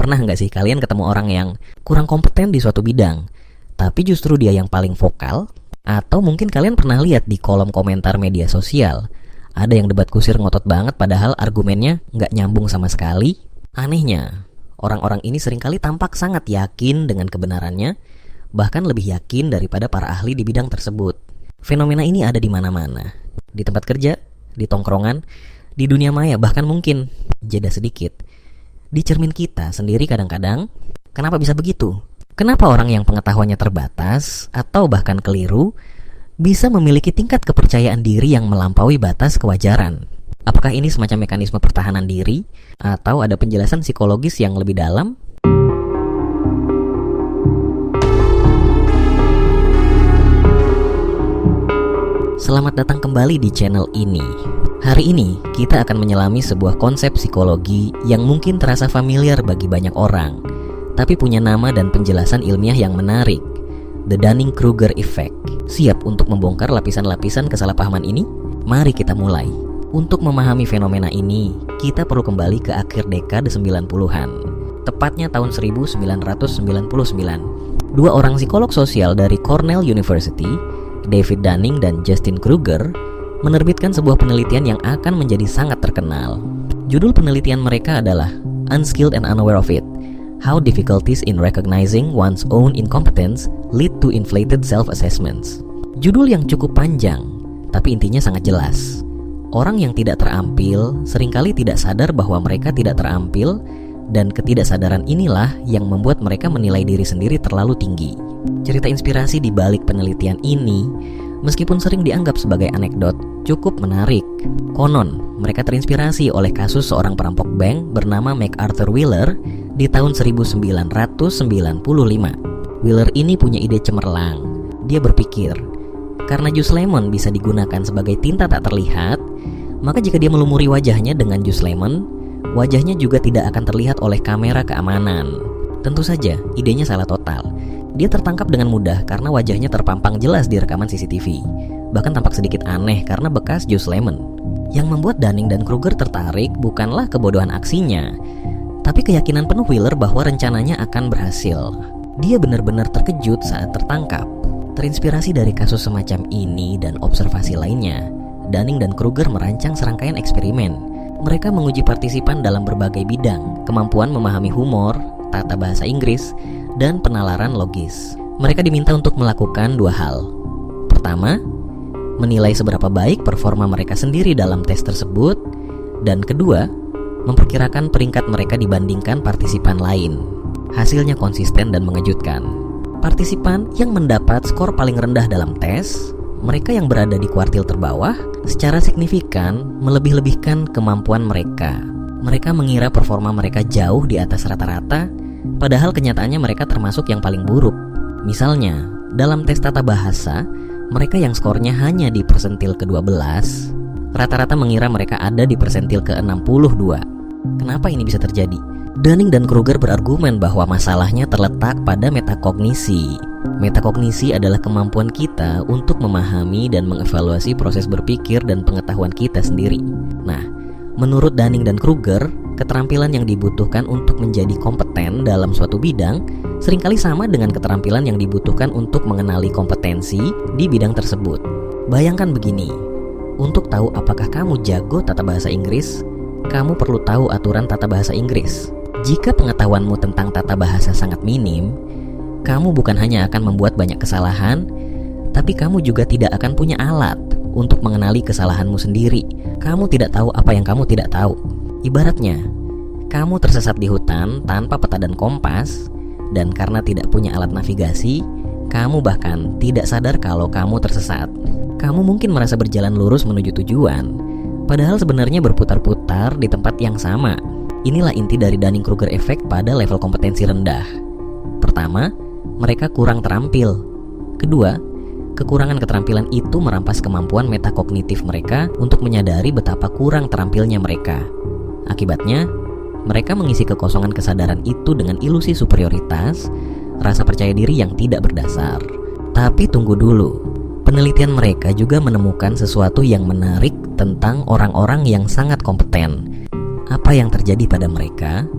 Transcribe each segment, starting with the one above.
Pernah nggak sih kalian ketemu orang yang kurang kompeten di suatu bidang, tapi justru dia yang paling vokal? Atau mungkin kalian pernah lihat di kolom komentar media sosial, ada yang debat kusir ngotot banget padahal argumennya nggak nyambung sama sekali? Anehnya, orang-orang ini seringkali tampak sangat yakin dengan kebenarannya, bahkan lebih yakin daripada para ahli di bidang tersebut. Fenomena ini ada di mana-mana, di tempat kerja, di tongkrongan, di dunia maya, bahkan mungkin, jeda sedikit, di cermin kita sendiri kadang-kadang. Kenapa bisa begitu? Kenapa orang yang pengetahuannya terbatas atau bahkan keliru bisa memiliki tingkat kepercayaan diri yang melampaui batas kewajaran? Apakah ini semacam mekanisme pertahanan diri atau ada penjelasan psikologis yang lebih dalam? Selamat datang kembali di channel ini. Hari ini kita akan menyelami sebuah konsep psikologi yang mungkin terasa familiar bagi banyak orang, tapi punya nama dan penjelasan ilmiah yang menarik. The Dunning-Kruger Effect. Siap untuk membongkar lapisan-lapisan kesalahpahaman ini? Mari kita mulai. Untuk memahami fenomena ini, kita perlu kembali ke akhir dekade 90-an. Tepatnya tahun 1999. Dua orang psikolog sosial dari Cornell University, David Dunning dan Justin Kruger, menerbitkan sebuah penelitian yang akan menjadi sangat terkenal. Judul penelitian mereka adalah Unskilled and Unaware of It: How Difficulties in Recognizing One's Own Incompetence Lead to Inflated Self-Assessments. Judul yang cukup panjang, tapi intinya sangat jelas. Orang yang tidak terampil seringkali tidak sadar bahwa mereka tidak terampil, dan ketidaksadaran inilah yang membuat mereka menilai diri sendiri terlalu tinggi. Cerita inspirasi di balik penelitian ini, meskipun sering dianggap sebagai anekdot, cukup menarik. Konon, mereka terinspirasi oleh kasus seorang perampok bank bernama MacArthur Wheeler di tahun 1995. Wheeler ini punya ide cemerlang. Dia berpikir, karena jus lemon bisa digunakan sebagai tinta tak terlihat, maka jika dia melumuri wajahnya dengan jus lemon, wajahnya juga tidak akan terlihat oleh kamera keamanan. Tentu saja, idenya salah total. Dia tertangkap dengan mudah karena wajahnya terpampang jelas di rekaman CCTV. Bahkan tampak sedikit aneh karena bekas jus lemon. Yang membuat Dunning dan Kruger tertarik bukanlah kebodohan aksinya, tapi keyakinan penuh Wheeler bahwa rencananya akan berhasil. Dia benar-benar terkejut saat tertangkap. Terinspirasi dari kasus semacam ini dan observasi lainnya, Dunning dan Kruger merancang serangkaian eksperimen. Mereka menguji partisipan dalam berbagai bidang, kemampuan memahami humor, tata bahasa Inggris, dan penalaran logis. Mereka diminta untuk melakukan dua hal. Pertama, menilai seberapa baik performa mereka sendiri dalam tes tersebut, dan kedua, memperkirakan peringkat mereka dibandingkan partisipan lain. Hasilnya konsisten dan mengejutkan. Partisipan yang mendapat skor paling rendah dalam tes, mereka yang berada di kuartil terbawah, secara signifikan melebih-lebihkan kemampuan mereka. Mereka mengira performa mereka jauh di atas rata-rata, padahal kenyataannya mereka termasuk yang paling buruk. Misalnya, dalam tes tata bahasa, mereka yang skornya hanya di persentil ke-12, rata-rata mengira mereka ada di persentil ke-62. Kenapa ini bisa terjadi? Dunning dan Kruger berargumen bahwa masalahnya terletak pada metakognisi. Metakognisi adalah kemampuan kita untuk memahami dan mengevaluasi proses berpikir dan pengetahuan kita sendiri. Nah, menurut Dunning dan Kruger, keterampilan yang dibutuhkan untuk menjadi kompeten dalam suatu bidang seringkali sama dengan keterampilan yang dibutuhkan untuk mengenali kompetensi di bidang tersebut. Bayangkan begini, untuk tahu apakah kamu jago tata bahasa Inggris, kamu perlu tahu aturan tata bahasa Inggris. Jika pengetahuanmu tentang tata bahasa sangat minim, kamu bukan hanya akan membuat banyak kesalahan, tapi kamu juga tidak akan punya alat untuk mengenali kesalahanmu sendiri. Kamu tidak tahu apa yang kamu tidak tahu. Ibaratnya, kamu tersesat di hutan tanpa peta dan kompas, dan karena tidak punya alat navigasi, kamu bahkan tidak sadar kalau kamu tersesat. Kamu mungkin merasa berjalan lurus menuju tujuan, padahal sebenarnya berputar-putar di tempat yang sama. Inilah inti dari Dunning-Kruger Effect pada level kompetensi rendah. Pertama, mereka kurang terampil. Kedua, kekurangan keterampilan itu merampas kemampuan metakognitif mereka untuk menyadari betapa kurang terampilnya mereka. Akibatnya, mereka mengisi kekosongan kesadaran itu dengan ilusi superioritas, rasa percaya diri yang tidak berdasar. Tapi tunggu dulu, penelitian mereka juga menemukan sesuatu yang menarik tentang orang-orang yang sangat kompeten. Apa yang terjadi pada mereka?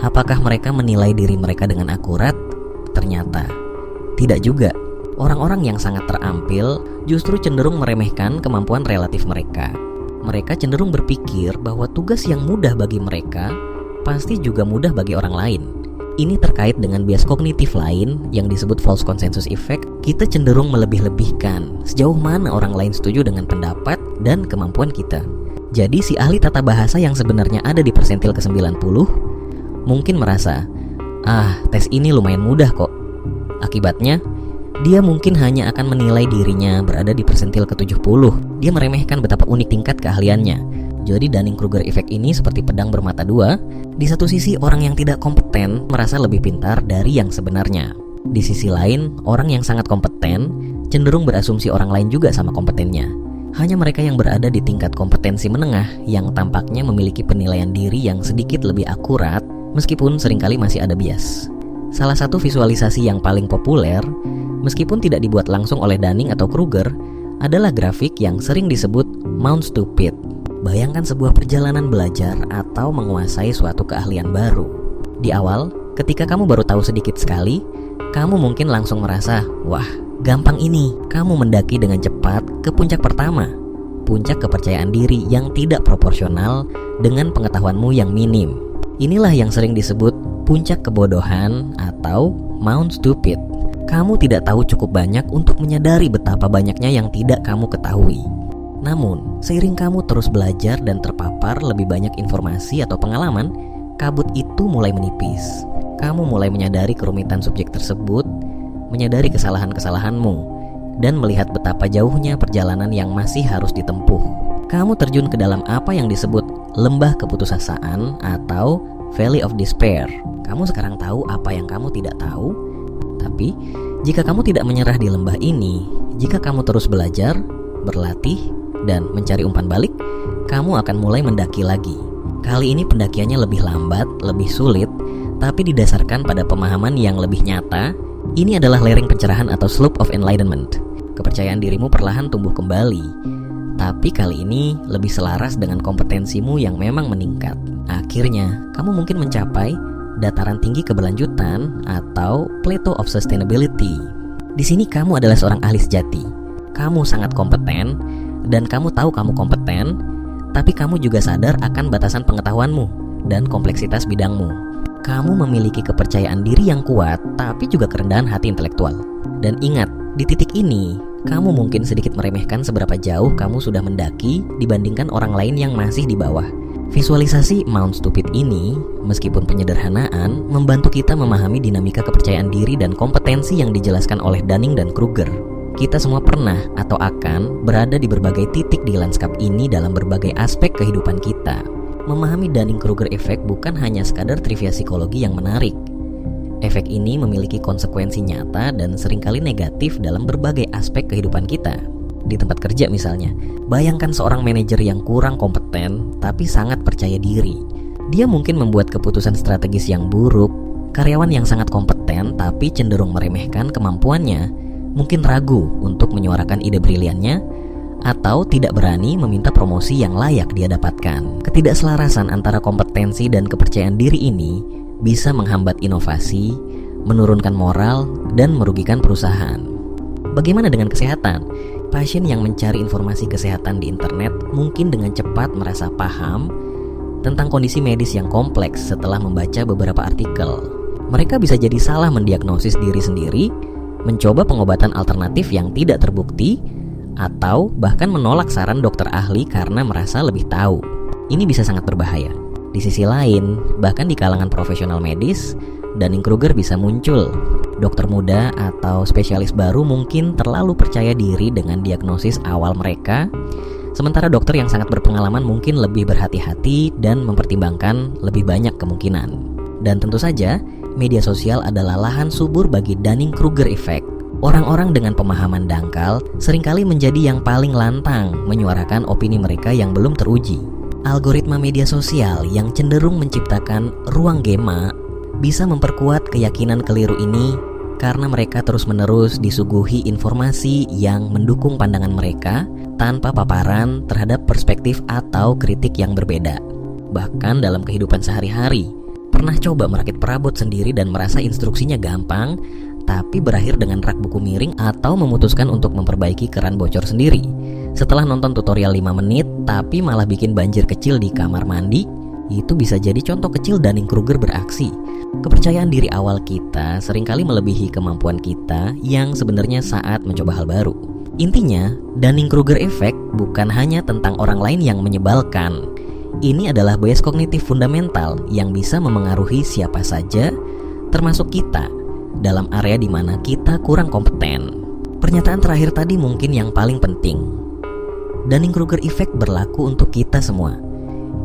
Apakah mereka menilai diri mereka dengan akurat? Ternyata tidak juga. Orang-orang yang sangat terampil justru cenderung meremehkan kemampuan relatif mereka. Mereka cenderung berpikir bahwa tugas yang mudah bagi mereka pasti juga mudah bagi orang lain. Ini terkait dengan bias kognitif lain yang disebut false consensus effect. Kita cenderung melebih-lebihkan sejauh mana orang lain setuju dengan pendapat dan kemampuan kita. Jadi si ahli tata bahasa yang sebenarnya ada di persentil ke-90 mungkin merasa, tes ini lumayan mudah kok. Akibatnya, dia mungkin hanya akan menilai dirinya berada di persentil ke-70. Dia meremehkan betapa unik tingkat keahliannya. Jadi Dunning-Kruger effect ini seperti pedang bermata dua. Di satu sisi orang yang tidak kompeten merasa lebih pintar dari yang sebenarnya. Di sisi lain, orang yang sangat kompeten cenderung berasumsi orang lain juga sama kompetennya. Hanya mereka yang berada di tingkat kompetensi menengah yang tampaknya memiliki penilaian diri yang sedikit lebih akurat, meskipun seringkali masih ada bias. Salah satu visualisasi yang paling populer, meskipun tidak dibuat langsung oleh Dunning atau Kruger, adalah grafik yang sering disebut Mount Stupid. Bayangkan sebuah perjalanan belajar atau menguasai suatu keahlian baru. Di awal, ketika kamu baru tahu sedikit sekali, kamu mungkin langsung merasa, wah, gampang ini. Kamu mendaki dengan cepat ke puncak pertama, puncak kepercayaan diri yang tidak proporsional dengan pengetahuanmu yang minim. Inilah yang sering disebut puncak kebodohan atau Mount Stupid. Kamu tidak tahu cukup banyak untuk menyadari betapa banyaknya yang tidak kamu ketahui. Namun, seiring kamu terus belajar dan terpapar lebih banyak informasi atau pengalaman, kabut itu mulai menipis. Kamu mulai menyadari kerumitan subjek tersebut, menyadari kesalahan-kesalahanmu, dan melihat betapa jauhnya perjalanan yang masih harus ditempuh. Kamu terjun ke dalam apa yang disebut lembah keputusasaan atau Valley of Despair. Kamu sekarang tahu apa yang kamu tidak tahu. Tapi, jika kamu tidak menyerah di lembah ini, jika kamu terus belajar, berlatih, dan mencari umpan balik, kamu akan mulai mendaki lagi. Kali ini pendakiannya lebih lambat, lebih sulit, tapi didasarkan pada pemahaman yang lebih nyata. Ini adalah lereng pencerahan atau slope of enlightenment. Kepercayaan dirimu perlahan tumbuh kembali, tapi kali ini lebih selaras dengan kompetensimu yang memang meningkat. Akhirnya, kamu mungkin mencapai dataran tinggi keberlanjutan atau plateau of sustainability. Di sini kamu adalah seorang ahli sejati. Kamu sangat kompeten dan kamu tahu kamu kompeten, tapi kamu juga sadar akan batasan pengetahuanmu dan kompleksitas bidangmu. Kamu memiliki kepercayaan diri yang kuat, tapi juga kerendahan hati intelektual. Dan ingat, di titik ini, kamu mungkin sedikit meremehkan seberapa jauh kamu sudah mendaki dibandingkan orang lain yang masih di bawah. Visualisasi Mount Stupid ini, meskipun penyederhanaan, membantu kita memahami dinamika kepercayaan diri dan kompetensi yang dijelaskan oleh Dunning dan Kruger. Kita semua pernah atau akan berada di berbagai titik di lanskap ini dalam berbagai aspek kehidupan kita. Memahami Dunning-Kruger effect bukan hanya sekadar trivia psikologi yang menarik. Efek ini memiliki konsekuensi nyata dan seringkali negatif dalam berbagai aspek kehidupan kita. Di tempat kerja misalnya, bayangkan seorang manajer yang kurang kompeten tapi sangat percaya diri. Dia mungkin membuat keputusan strategis yang buruk. Karyawan yang sangat kompeten tapi cenderung meremehkan kemampuannya, mungkin ragu untuk menyuarakan ide briliannya, atau tidak berani meminta promosi yang layak dia dapatkan. Ketidakselarasan antara kompetensi dan kepercayaan diri ini bisa menghambat inovasi, menurunkan moral, dan merugikan perusahaan. Bagaimana dengan kesehatan? Pasien yang mencari informasi kesehatan di internet mungkin dengan cepat merasa paham tentang kondisi medis yang kompleks setelah membaca beberapa artikel. Mereka bisa jadi salah mendiagnosis diri sendiri, mencoba pengobatan alternatif yang tidak terbukti, atau bahkan menolak saran dokter ahli karena merasa lebih tahu. Ini bisa sangat berbahaya. Di sisi lain, bahkan di kalangan profesional medis, Dunning-Kruger bisa muncul. Dokter muda atau spesialis baru mungkin terlalu percaya diri dengan diagnosis awal mereka, sementara dokter yang sangat berpengalaman mungkin lebih berhati-hati dan mempertimbangkan lebih banyak kemungkinan. Dan tentu saja, media sosial adalah lahan subur bagi Dunning-Kruger effect. Orang-orang dengan pemahaman dangkal seringkali menjadi yang paling lantang menyuarakan opini mereka yang belum teruji. Algoritma media sosial yang cenderung menciptakan ruang gema bisa memperkuat keyakinan keliru ini karena mereka terus-menerus disuguhi informasi yang mendukung pandangan mereka tanpa paparan terhadap perspektif atau kritik yang berbeda. Bahkan dalam kehidupan sehari-hari, Pernah coba merakit perabot sendiri dan merasa instruksinya gampang, tapi berakhir dengan rak buku miring atau memutuskan untuk memperbaiki keran bocor sendiri? Setelah nonton tutorial 5 menit, tapi malah bikin banjir kecil di kamar mandi, itu bisa jadi contoh kecil Dunning-Kruger beraksi. Kepercayaan diri awal kita seringkali melebihi kemampuan kita yang sebenarnya saat mencoba hal baru. Intinya, Dunning-Kruger effect bukan hanya tentang orang lain yang menyebalkan. Ini adalah bias kognitif fundamental yang bisa memengaruhi siapa saja, termasuk kita, dalam area di mana kita kurang kompeten. Pernyataan terakhir tadi mungkin yang paling penting. Dunning-Kruger effect berlaku untuk kita semua.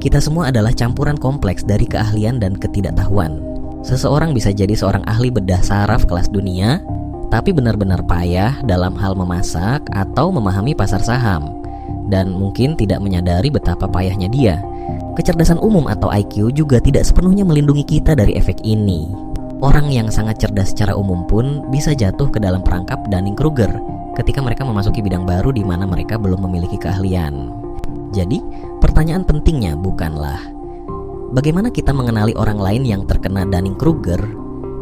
Kita semua adalah campuran kompleks dari keahlian dan ketidaktahuan. Seseorang bisa jadi seorang ahli bedah saraf kelas dunia, tapi benar-benar payah dalam hal memasak atau memahami pasar saham, dan mungkin tidak menyadari betapa payahnya dia. Kecerdasan umum atau IQ juga tidak sepenuhnya melindungi kita dari efek ini. Orang yang sangat cerdas secara umum pun bisa jatuh ke dalam perangkap Dunning-Kruger ketika mereka memasuki bidang baru di mana mereka belum memiliki keahlian. Jadi, pertanyaan pentingnya bukanlah bagaimana kita mengenali orang lain yang terkena Dunning-Kruger,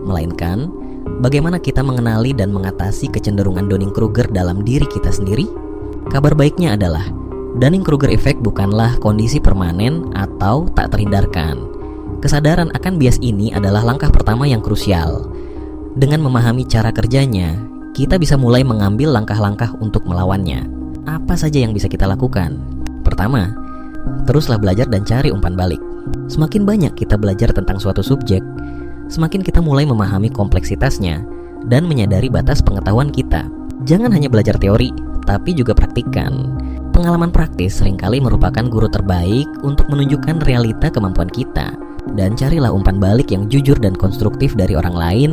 melainkan bagaimana kita mengenali dan mengatasi kecenderungan Dunning-Kruger dalam diri kita sendiri. Kabar baiknya adalah Dunning-Kruger effect bukanlah kondisi permanen atau tak terhindarkan. Kesadaran akan bias ini adalah langkah pertama yang krusial. Dengan memahami cara kerjanya, kita bisa mulai mengambil langkah-langkah untuk melawannya. Apa saja yang bisa kita lakukan? Pertama, teruslah belajar dan cari umpan balik. Semakin banyak kita belajar tentang suatu subjek, semakin kita mulai memahami kompleksitasnya dan menyadari batas pengetahuan kita. Jangan hanya belajar teori, tapi juga praktikkan. Pengalaman praktis seringkali merupakan guru terbaik untuk menunjukkan realita kemampuan kita. Dan carilah umpan balik yang jujur dan konstruktif dari orang lain,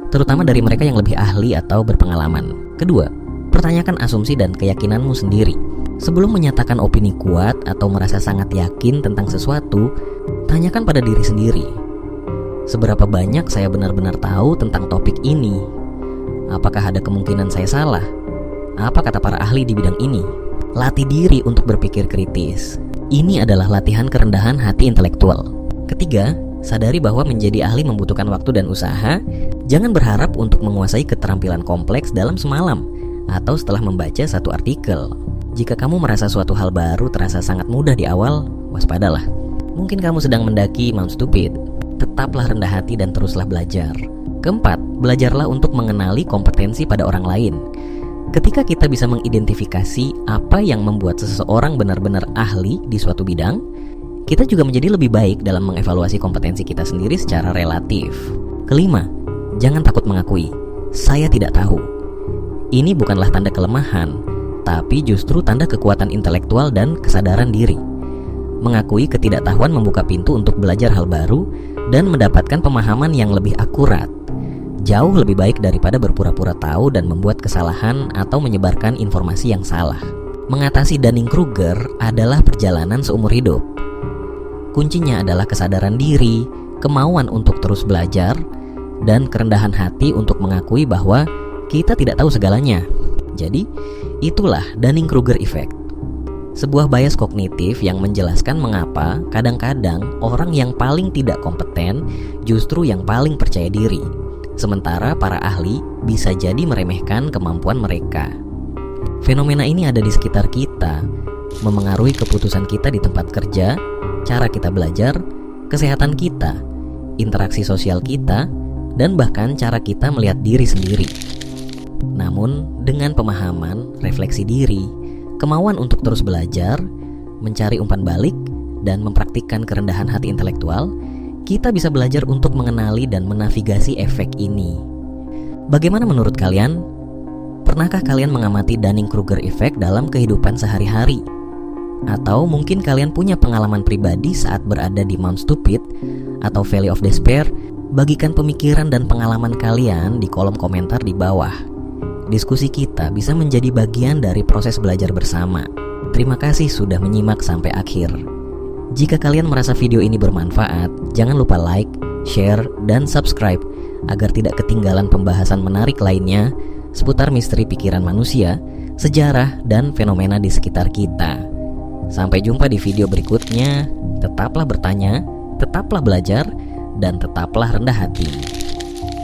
terutama dari mereka yang lebih ahli atau berpengalaman. Kedua, pertanyakan asumsi dan keyakinanmu sendiri. Sebelum menyatakan opini kuat atau merasa sangat yakin tentang sesuatu, tanyakan pada diri sendiri. Seberapa banyak saya benar-benar tahu tentang topik ini? Apakah ada kemungkinan saya salah? Apa kata para ahli di bidang ini? Latih diri untuk berpikir kritis. Ini adalah latihan kerendahan hati intelektual. Ketiga, sadari bahwa menjadi ahli membutuhkan waktu dan usaha. Jangan berharap untuk menguasai keterampilan kompleks dalam semalam atau setelah membaca satu artikel. Jika kamu merasa suatu hal baru terasa sangat mudah di awal, waspadalah. Mungkin kamu sedang mendaki Mount Stupid. Tetaplah rendah hati dan teruslah belajar. Keempat, belajarlah untuk mengenali kompetensi pada orang lain. Ketika kita bisa mengidentifikasi apa yang membuat seseorang benar-benar ahli di suatu bidang, kita juga menjadi lebih baik dalam mengevaluasi kompetensi kita sendiri secara relatif. Kelima, jangan takut mengakui, saya tidak tahu. Ini bukanlah tanda kelemahan, tapi justru tanda kekuatan intelektual dan kesadaran diri. Mengakui ketidaktahuan membuka pintu untuk belajar hal baru dan mendapatkan pemahaman yang lebih akurat. Jauh lebih baik daripada berpura-pura tahu dan membuat kesalahan atau menyebarkan informasi yang salah. Mengatasi Dunning-Kruger adalah perjalanan seumur hidup. Kuncinya adalah kesadaran diri, kemauan untuk terus belajar, dan kerendahan hati untuk mengakui bahwa kita tidak tahu segalanya. Jadi, itulah Dunning-Kruger effect. Sebuah bias kognitif yang menjelaskan mengapa kadang-kadang orang yang paling tidak kompeten justru yang paling percaya diri. Sementara para ahli bisa jadi meremehkan kemampuan mereka. Fenomena ini ada di sekitar kita, memengaruhi keputusan kita di tempat kerja, cara kita belajar, kesehatan kita, interaksi sosial kita, dan bahkan cara kita melihat diri sendiri. Namun, dengan pemahaman, refleksi diri, kemauan untuk terus belajar, mencari umpan balik, dan mempraktikkan kerendahan hati intelektual, kita bisa belajar untuk mengenali dan menavigasi efek ini. Bagaimana menurut kalian? Pernahkah kalian mengamati Dunning-Kruger effect dalam kehidupan sehari-hari? Atau mungkin kalian punya pengalaman pribadi saat berada di Mount Stupid atau Valley of Despair? Bagikan pemikiran dan pengalaman kalian di kolom komentar di bawah. Diskusi kita bisa menjadi bagian dari proses belajar bersama. Terima kasih sudah menyimak sampai akhir. Jika kalian merasa video ini bermanfaat, jangan lupa like, share, dan subscribe agar tidak ketinggalan pembahasan menarik lainnya seputar misteri pikiran manusia, sejarah, dan fenomena di sekitar kita. Sampai jumpa di video berikutnya. Tetaplah bertanya, tetaplah belajar, dan tetaplah rendah hati.